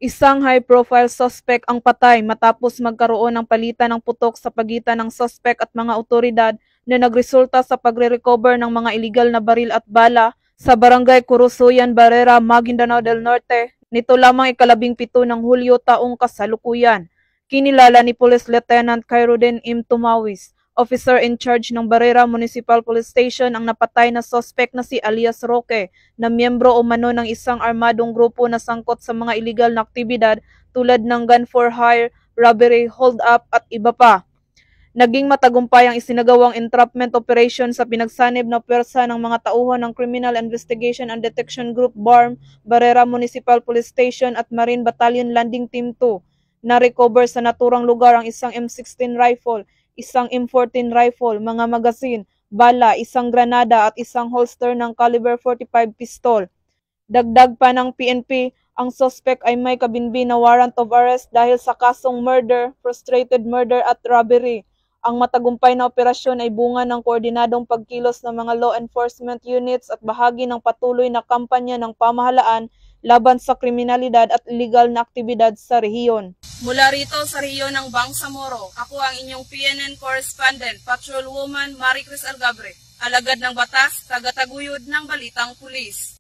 Isang high-profile suspect ang patay matapos magkaroon ng palitan ng putok sa pagitan ng suspect at mga otoridad na nagresulta sa pagre-recover ng mga iligal na baril at bala sa barangay Curusoyan, Barrera, Maguindanao del Norte nito lamang ika-17 ng Hulyo taong kasalukuyan. Kinilala ni Police Lieutenant Khairuddin M. Tumawis, officer in charge ng Barrera Municipal Police Station, ang napatay na suspect na si alias Roque na miyembro umano ng isang armadong grupo na sangkot sa mga iligal na aktibidad tulad ng gun for hire, robbery, hold up at iba pa. Naging matagumpay ang isinagawang entrapment operation sa pinagsanib na pwersa ng mga tauhan ng Criminal Investigation and Detection Group BARM, Barrera Municipal Police Station at Marine Battalion Landing Team 2. Na-recover sa naturang lugar ang isang M16 rifle, isang M14 rifle, mga magazine, bala, isang granada at isang holster ng caliber 45 pistol. Dagdag pa ng PNP, ang suspect ay may kabinbi na warrant of arrest dahil sa kasong murder, frustrated murder at robbery. Ang matagumpay na operasyon ay bunga ng koordinadong pagkilos ng mga law enforcement units at bahagi ng patuloy na kampanya ng pamahalaan laban sa kriminalidad at illegal na aktibidad sa rehiyon. Mula rito sa rehiyon ng Bangsamoro, ako ang inyong PNN correspondent, Patrolwoman Maricris Algabre, alagad ng batas, tagataguyod ng Balitang Pulis.